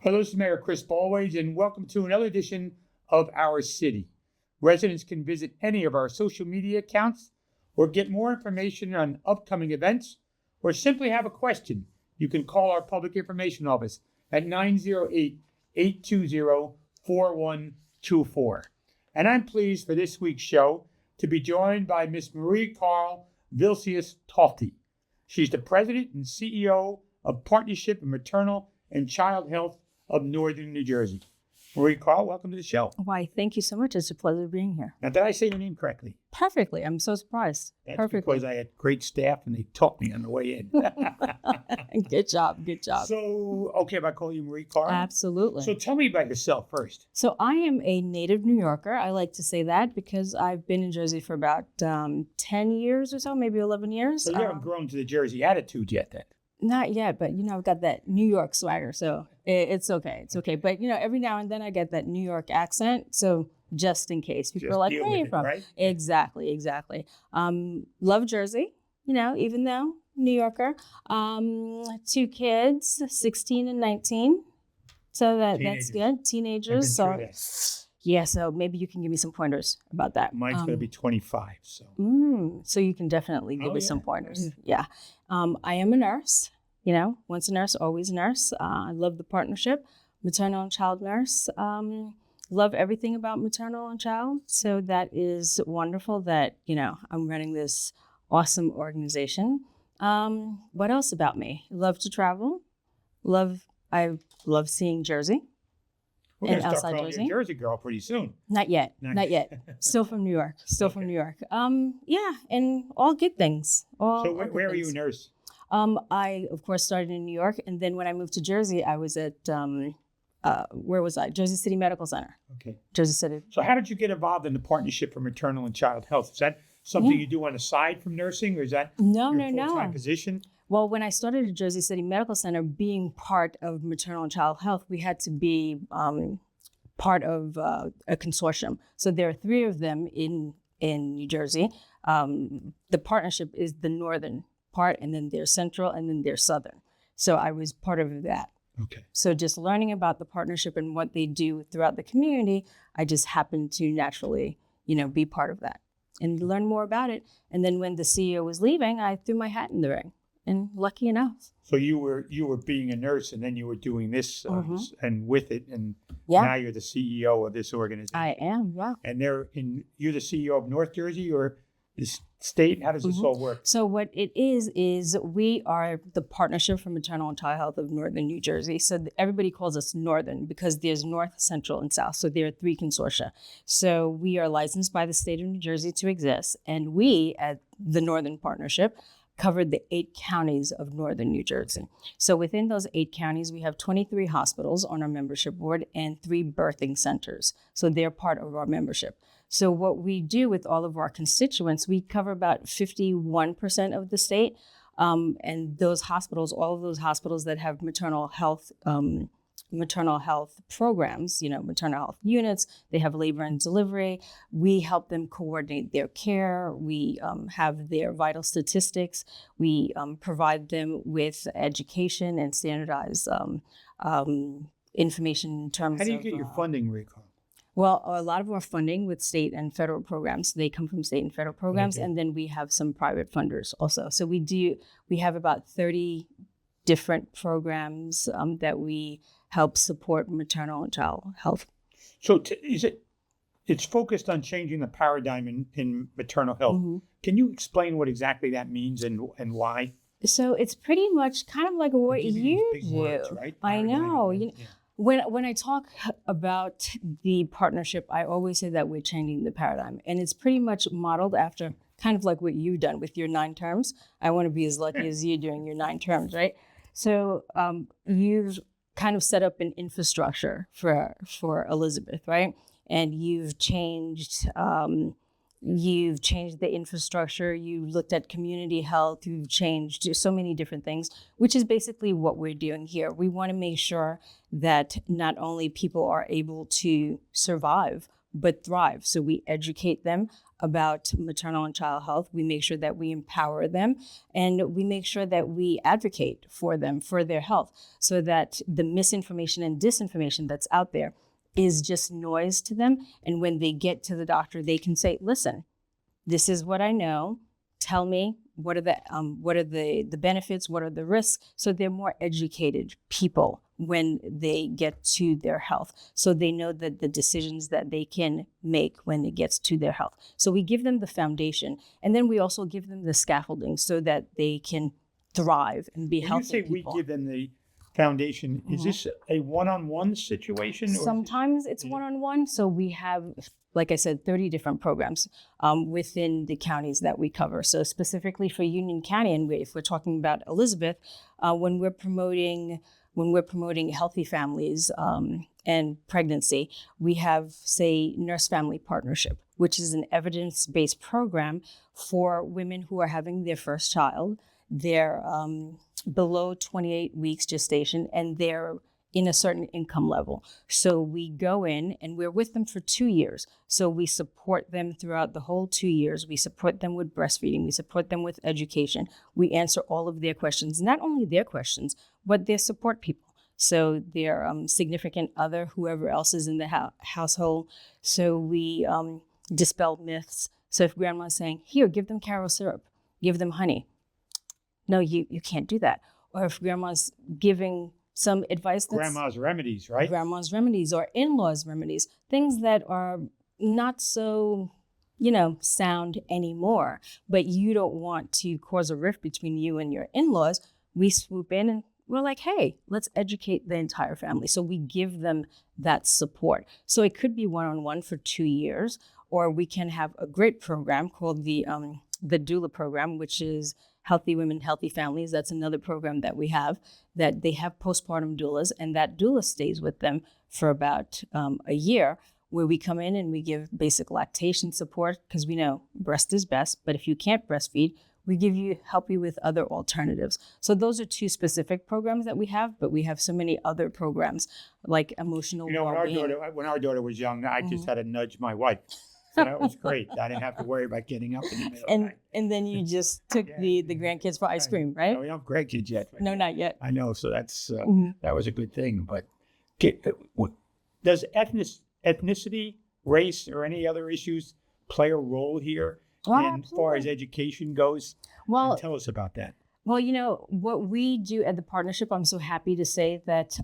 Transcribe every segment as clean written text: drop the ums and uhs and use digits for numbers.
Hello, this is Mayor Chris Bollwage, and welcome to another edition of Our City. Residents can visit any of our social media accounts or get more information on upcoming events, or simply have a question. You can call our public information office at 908-820-4124. And I'm pleased for this week's show to be joined by Miss Mariekarl Vilceus-Talty. She's the president and CEO of Partnership in Maternal and Child Health of Northern New Jersey. Mariekarl, welcome to the show. Why, thank you so much. It's a pleasure being here. Now, did I say your name correctly? Perfectly. I'm so surprised. That's Perfectly. because I had great staff and they taught me on the way in. Good job. Good job. So, okay, if I call you Mariekarl? Absolutely. So tell me about yourself first. So I am a native New Yorker. I like to say that because I've been in Jersey for about 10 years or so, maybe 11 years. So you haven't grown to the Jersey attitude yet then? Not yet, but I've got that New York swagger, so it's okay. It's okay. But every now and then I get that New York accent, so just in case people Just are like, deal "Where are with you it, from?" right? Exactly. Love Jersey. Even though New Yorker. 2 kids, 16 and 19. So that's good. Teenagers. I've been through So that. yeah, so maybe you can give me some pointers about that. Mine's going to be 25, so. So you can definitely give me some pointers. Yeah. I am a nurse, once a nurse, always a nurse. I love the partnership, maternal and child nurse. Love everything about maternal and child. So that is wonderful that, I'm running this awesome organization. What else about me? Love to travel. I love seeing Jersey. We're going And to start outside calling you a Jersey? Jersey girl pretty soon. Not yet. Not yet. Still from New York. From New York. Yeah, and all good things. So where are you a nurse? I, of course, started in New York. And then when I moved to Jersey, I was at, where was I? Jersey City Medical Center. Okay. Jersey City. So how did you get involved in the Partnership for Maternal and Child Health? Is that something you do on the side from nursing, or is that No. full-time position? Well, when I started at Jersey City Medical Center, being part of maternal and child health, we had to be part of a consortium. So there are 3 of them in New Jersey. The partnership is the northern part, and then there's central, and then there's southern. So I was part of that. Okay. So just learning about the partnership and what they do throughout the community, I just happened to naturally, be part of that and learn more about it. And then when the CEO was leaving, I threw my hat in the ring. And lucky enough. So you were being a nurse, and then you were doing this, and with it, and Yeah. now you're the CEO of this organization. I am, wow. And you're the CEO of North Jersey or the state? How does this all work? So what it is we are the Partnership for Maternal and Child Health of Northern New Jersey. So everybody calls us Northern because there's North, Central, and South. So there are 3 consortia. So we are licensed by the state of New Jersey to exist. And we, at the Northern Partnership, covered the 8 counties of Northern New Jersey. So within those 8 counties, we have 23 hospitals on our membership board and 3 birthing centers. So they're part of our membership. So what we do with all of our constituents, we cover about 51% of the state. And those hospitals, all of those hospitals that have maternal health programs, maternal health units, they have labor and delivery. We help them coordinate their care. We have their vital statistics. We provide them with education and standardized information in terms of... How do you get your funding, Mariekarl? Well, a lot of our funding with state and federal programs, they come from state and federal programs, and then we have some private funders also. So we have about 30 different programs that we help support maternal and child health. So it's focused on changing the paradigm in maternal health. Can you explain what exactly that means and why? So it's pretty much kind of like what you Big do. words, right? I know. Yeah. When I talk about the partnership, I always say that we're changing the paradigm. And it's pretty much modeled after kind of like what you've done with your 9 terms. I want to be as lucky as you doing your 9 terms, right? So you've kind of set up an infrastructure for Elizabeth, right? And you've changed the infrastructure, you looked at community health, you've changed so many different things, which is basically what we're doing here. We want to make sure that not only people are able to survive but thrive. So we educate them about maternal and child health. We make sure that we empower them, and we make sure that we advocate for them, for their health, so that the misinformation and disinformation that's out there is just noise to them. And when they get to the doctor, they can say, listen, this is what I know. Tell me, what are the benefits? What are the risks? So they're more educated people when they get to their health. So they know that the decisions that they can make when it gets to their health. So we give them the foundation, and then we also give them the scaffolding so that they can thrive and be healthy. When you say people. we give them the foundation, is this a one-on-one situation? Or Sometimes it's one-on-one. So we have, like I said, 30 different programs within the counties that we cover. So specifically for Union County, and if we're talking about Elizabeth, when we're promoting healthy families and pregnancy, we have, say, Nurse Family Partnership, which is an evidence-based program for women who are having their first child. They're below 28 weeks gestation, and they're in a certain income level. So we go in and we're with them for 2 years. So we support them throughout the whole 2 years. We support them with breastfeeding. We support them with education. We answer all of their questions, not only their questions, but their support people. So their significant other, whoever else is in the household. So we dispel myths. So if grandma's saying, here, give them Caro syrup, give them honey. No, you can't do that. Or if grandma's giving some advice that's grandma's remedies, right? Grandma's remedies or in-laws remedies, things that are not so, sound anymore, but you don't want to cause a rift between you and your in-laws. We swoop in and we're like, hey, let's educate the entire family. So we give them that support. So it could be one-on-one for 2 years, or we can have a great program called the doula program, which is Healthy Women, Healthy Families. That's another program that we have, that they have postpartum doulas, and that doula stays with them for about a year, where we come in and we give basic lactation support, because we know breast is best, but if you can't breastfeed, we help you with other alternatives. So those are 2 specific programs that we have, but we have so many other programs like emotional well-being. When our daughter was young, I just had to nudge my wife. So that was great. I didn't have to worry about getting up in the middle of the night. And then you just took the grandkids for ice cream, right? No, we don't have grandkids yet. No, not yet. I know. So that's that was a good thing. But does ethnicity, race, or any other issues play a role here as far as education goes? Well, and tell us about that. Well, what we do at the partnership, I'm so happy to say that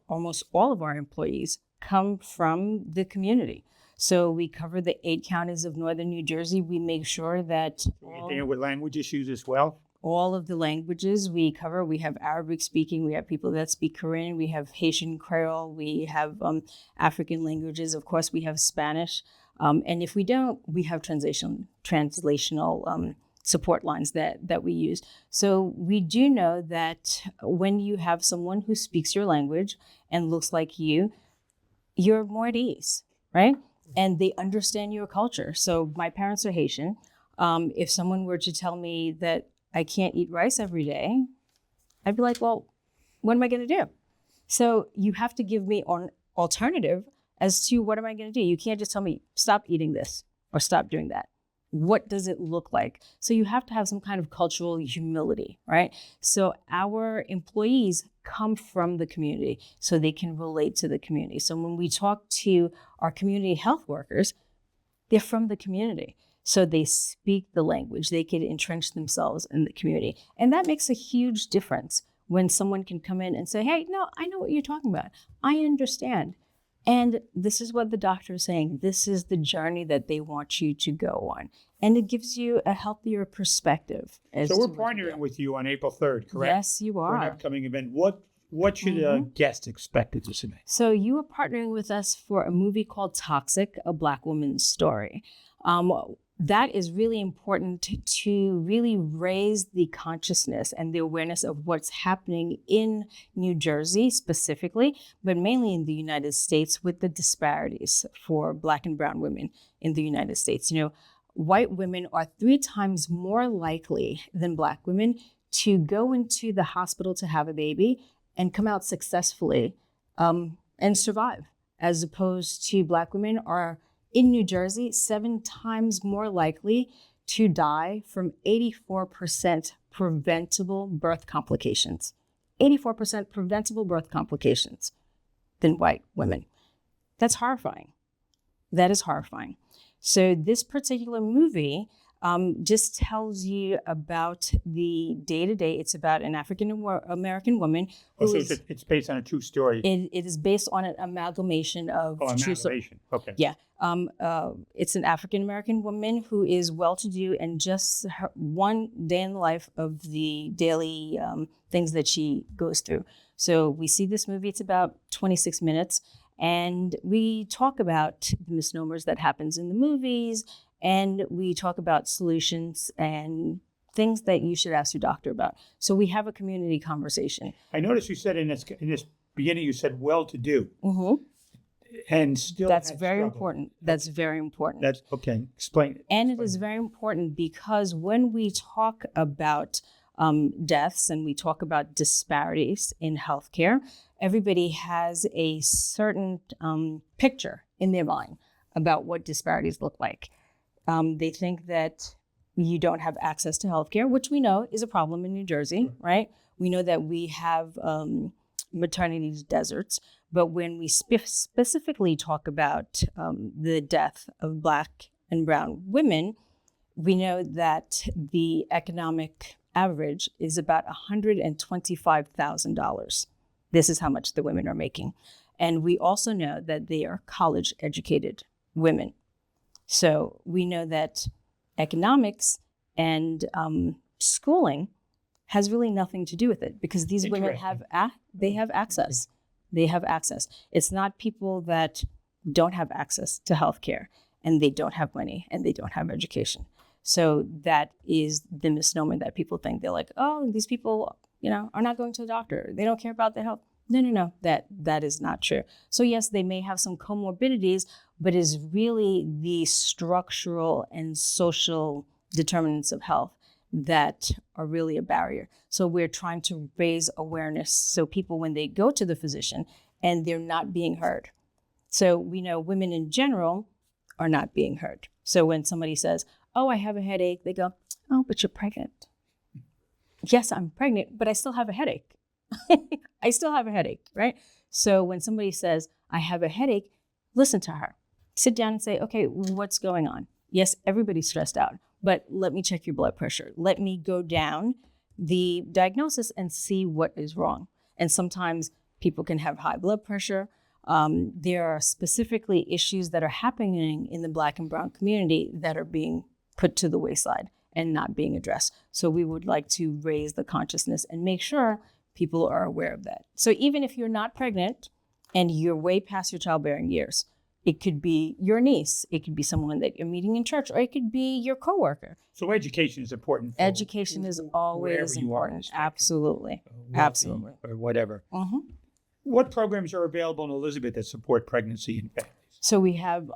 almost all of our employees come from the community. So we cover the 8 counties of northern New Jersey. We make sure that You're dealing with language issues as well? All of the languages we cover. We have Arabic speaking. We have people that speak Korean. We have Haitian Creole. We have African languages. Of course, we have Spanish. And if we don't, we have translational support lines that we use. So we do know that when you have someone who speaks your language and looks like you're more at ease, right? And they understand your culture. So my parents are Haitian. If someone were to tell me that I can't eat rice every day, I'd be like, well, what am I going to do? So you have to give me an alternative as to what am I going to do? You can't just tell me, stop eating this or stop doing that. What does it look like? So you have to have some kind of cultural humility, right? So our employees come from the community so they can relate to the community. So when we talk to our community health workers, they're from the community. So they speak the language. They can entrench themselves in the community. And that makes a huge difference when someone can come in and say, hey, no, I know what you're talking about. I understand. And this is what the doctor is saying. This is the journey that they want you to go on. And it gives you a healthier perspective. So we're partnering with you on April 3rd, correct? Yes, you are. For an upcoming event. What should a guest expect at this event? So you are partnering with us for a movie called Toxic, A Black Woman's Story. That is really important to really raise the consciousness and the awareness of what's happening in New Jersey specifically, but mainly in the United States with the disparities for Black and brown women in the United States. White women are 3 times more likely than Black women to go into the hospital to have a baby and come out successfully and survive, as opposed to Black women are in New Jersey, 7 times more likely to die from 84% preventable birth complications. 84% preventable birth complications than white women. That's horrifying. That is horrifying. So this particular movie just tells you about the day-to-day. It's about an African-American woman. It's based on a true story. It is based on an amalgamation of true stories. Okay. Yeah. It's an African-American woman who is well-to-do, and just one day in the life of the daily things that she goes through. So we see this movie. It's about 26 minutes. And we talk about the misnomers that happens in the movies, and we talk about solutions and things that you should ask your doctor about. So we have a community conversation. I noticed you said in this beginning, you said well-to-do. Mm-hmm. And still That's very important. That's very important. That's okay. Explain it. And it is very important because when we talk about deaths and we talk about disparities in healthcare, everybody has a certain picture in their mind about what disparities look like. They think that you don't have access to healthcare, which we know is a problem in New Jersey, right? We know that we have maternity deserts, but when we specifically talk about the death of Black and brown women, we know that the economic average is about $125,000. This is how much the women are making. And we also know that they are college educated women. So we know that economics and schooling has really nothing to do with it, because these women have access. They have access. It's not people that don't have access to healthcare and they don't have money and they don't have education. So that is the misnomer that people think. They're like, oh, these people, are not going to the doctor. They don't care about their health. No. That is not true. So yes, they may have some comorbidities, but it's really the structural and social determinants of health that are really a barrier. So we're trying to raise awareness so people, when they go to the physician and they're not being heard. So we know women in general are not being heard. So when somebody says, oh, I have a headache, they go, oh, but you're pregnant. Yes, I'm pregnant, but I still have a headache. I still have a headache, right? So when somebody says, I have a headache, listen to her. Sit down and say, okay, what's going on? Yes, everybody's stressed out, but let me check your blood pressure. Let me go down the diagnosis and see what is wrong. And sometimes people can have high blood pressure. There are specifically issues that are happening in the Black and brown community that are being put to the wayside and not being addressed. So we would like to raise the consciousness and make sure people are aware of that. So even if you're not pregnant and you're way past your childbearing years, it could be your niece, it could be someone that you're meeting in church, or it could be your coworker. So education is important. Education is always important. Absolutely. Absolutely. Or whatever. Mm-hmm. What programs are available in Elizabeth that support pregnancy and families? So we have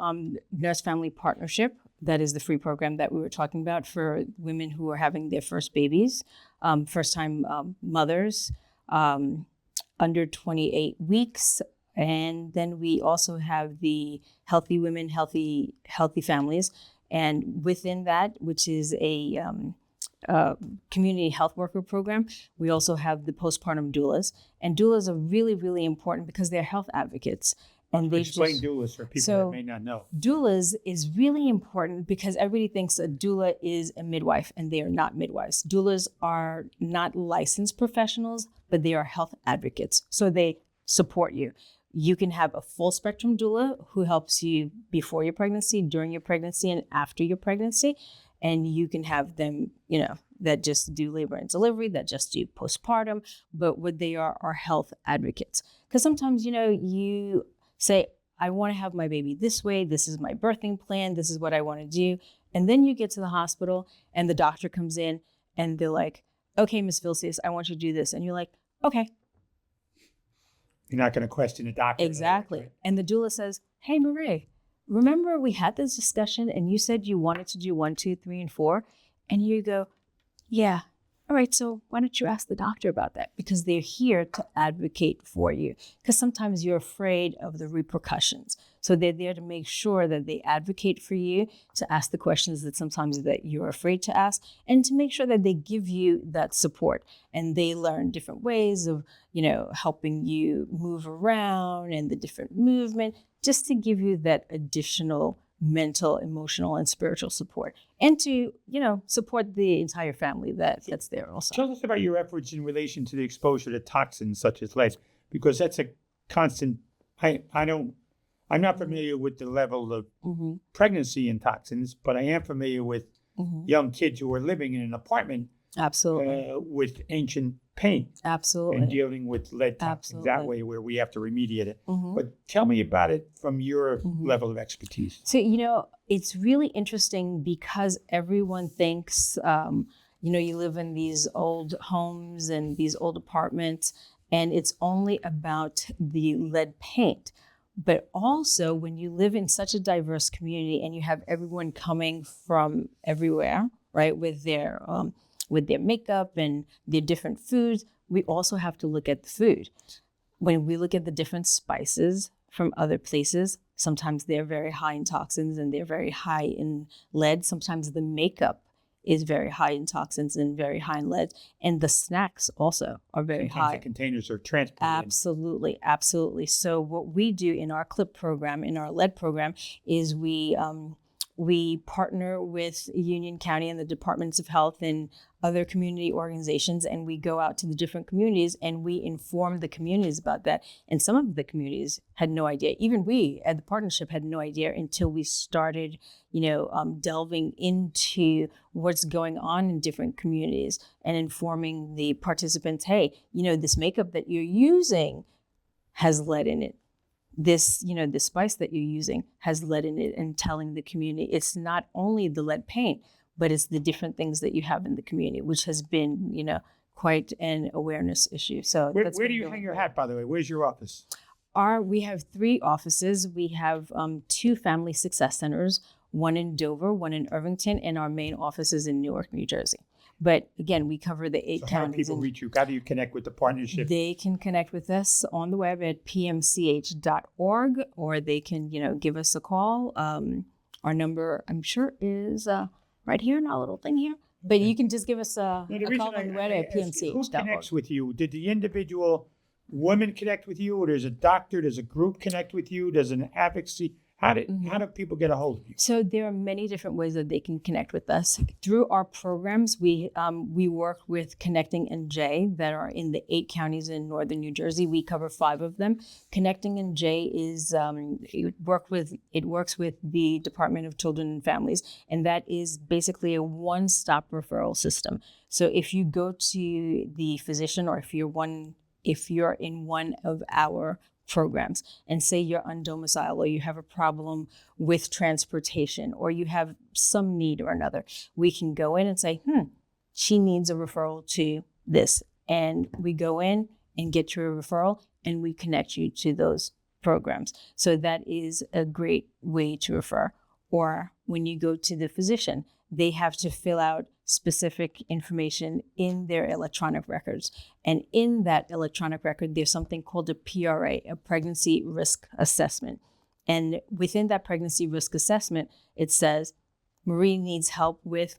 Nurse Family Partnership. That is the free program that we were talking about for women who are having their first babies, first-time mothers, under 28 weeks. And then we also have the Healthy Women, Healthy Families. And within that, which is a community health worker program, we also have the postpartum doulas. And doulas are really, really important because they're health advocates. And they explain doulas for people that may not know. Doulas is really important because everybody thinks a doula is a midwife, and they are not midwives. Doulas are not licensed professionals, but they are health advocates. So they support you. You can have a full spectrum doula who helps you before your pregnancy, during your pregnancy, and after your pregnancy. And you can have them, that just do labor and delivery, that just do postpartum. But what they are health advocates. Because sometimes, you say, I want to have my baby this way. This is my birthing plan. This is what I want to do. And then you get to the hospital and the doctor comes in and they're like, okay, Ms. Vilceus, I want you to do this. And you're like, okay. You're not going to question the doctor. Exactly. Right? And the doula says, hey, Marie, remember we had this discussion and you said you wanted to do 1, 2, 3, and 4. And you go, yeah, all right, so why don't you ask the doctor about that? Because they're here to advocate for you. Because sometimes you're afraid of the repercussions. So they're there to make sure that they advocate for you, to ask the questions that sometimes that you're afraid to ask, and to make sure that they give you that support. And they learn different ways of, helping you move around and the different movement, just to give you that additional mental, emotional, and spiritual support, and to, support the entire family that's there also. Tell us about your efforts in relation to the exposure to toxins such as lead, because that's a constant. I'm not familiar with the level of pregnancy and toxins, but I am familiar with young kids who are living in an apartment Absolutely. With ancient paint. Absolutely. And dealing with lead toxins that way, where we have to remediate it. But tell me about it from your level of expertise. So, it's really interesting because everyone thinks, you live in these old homes and these old apartments, and it's only about the lead paint. But also, when you live in such a diverse community and you have everyone coming from everywhere, right, with their makeup and their different foods, we also have to look at the food. When we look at the different spices from other places, sometimes they're very high in toxins and they're very high in lead. Sometimes the makeup is very high in toxins and very high in lead. And the snacks also are very Sometimes high. the containers are transported. Absolutely, absolutely. So what we do in our CLIP program, in our lead program, is we partner with Union County and the Departments of Health and other community organizations, and we go out to the different communities and we inform the communities about that. And some of the communities had no idea. Even we at the partnership had no idea until we started, delving into what's going on in different communities and informing the participants, hey, this makeup that you're using has lead in it. This spice that you're using has lead in it, and telling the community it's not only the lead paint, but it's the different things that you have in the community, which has been, quite an awareness issue. So where do you hang your hat, by the way? Where's your office? We have 3 offices. We have 2 family success centers, one in Dover, one in Irvington, and our main office is in Newark, New Jersey. But again, we cover the 8 so counties. How do people reach you? How do you connect with the partnership? They can connect with us on the web at pmch.org, or they can, give us a call. Our number, I'm sure, is right here in our little thing here. But you can just give us a call on the web at pmch.org. Who connects with you? Did the individual woman connect with you, or does a doctor, does a group connect with you? Does an advocacy? How do people get a hold of you? So there are many different ways that they can connect with us. Through our programs, we work with Connecting NJ that are in the 8 counties in northern New Jersey. We cover 5 of them. Connecting NJ is it works with the Department of Children and Families, and that is basically a one-stop referral system. So if you go to the physician, or if you're in one of our programs and say you're undomiciled, or you have a problem with transportation, or you have some need or another, we can go in and say, she needs a referral to this. And we go in and get you a referral and we connect you to those programs. So that is a great way to refer. Or when you go to the physician, they have to fill out specific information in their electronic records. And in that electronic record, there's something called a PRA, a pregnancy risk assessment. And within that pregnancy risk assessment, it says, Marie needs help with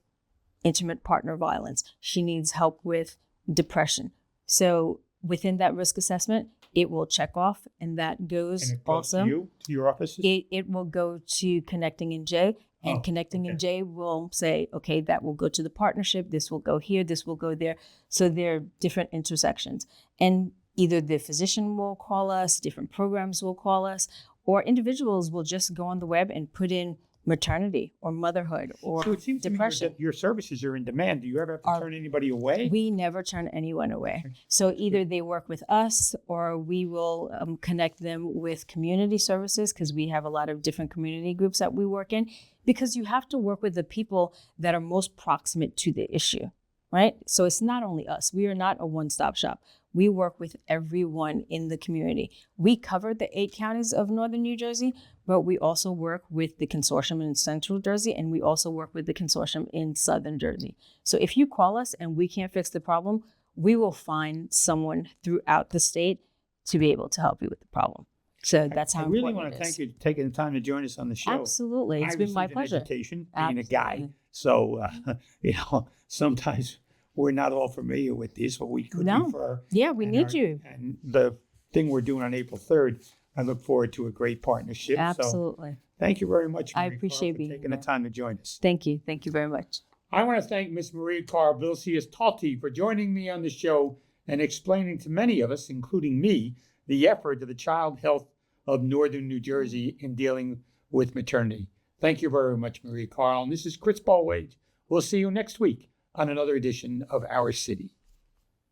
intimate partner violence. She needs help with depression. So within that risk assessment, it will check off, and that goes, and it goes also to you, to your offices? It will go to Connecting NJ. And Connecting NJ will say, okay, that will go to the partnership. This will go here. This will go there. So there are different intersections. And either the physician will call us, different programs will call us, or individuals will just go on the web and put in maternity or motherhood or so it seems depression. To me your services are in demand. Do you ever have to turn anybody away? We never turn anyone away. So either they work with us, or we will connect them with community services, because we have a lot of different community groups that we work in, because you have to work with the people that are most proximate to the issue, right? So it's not only us. We are not a one-stop shop. We work with everyone in the community. We cover the 8 counties of northern New Jersey, but we also work with the consortium in central Jersey, and we also work with the consortium in southern Jersey. So if you call us and we can't fix the problem, we will find someone throughout the state to be able to help you with the problem. So that's how I really important want it to is. thank you for taking the time to join us on the show. Absolutely. It's I been my received an pleasure. education being a guy. Absolutely. So, sometimes we're not all familiar with this, but we could No. refer. Yeah, we need you. And the thing we're doing on April 3rd, I look forward to a great partnership. So Absolutely. thank you very much, I Mariekarl, appreciate for being taking the here. time to join us. Thank you. Thank you very much. I want to thank Ms. Mariekarl Vilceus-Talty for joining me on the show and explaining to many of us, including me, the effort of the child health of northern New Jersey in dealing with maternity. Thank you very much, Mariekarl. And this is Chris Bollwage. We'll see you next week on another edition of Our City.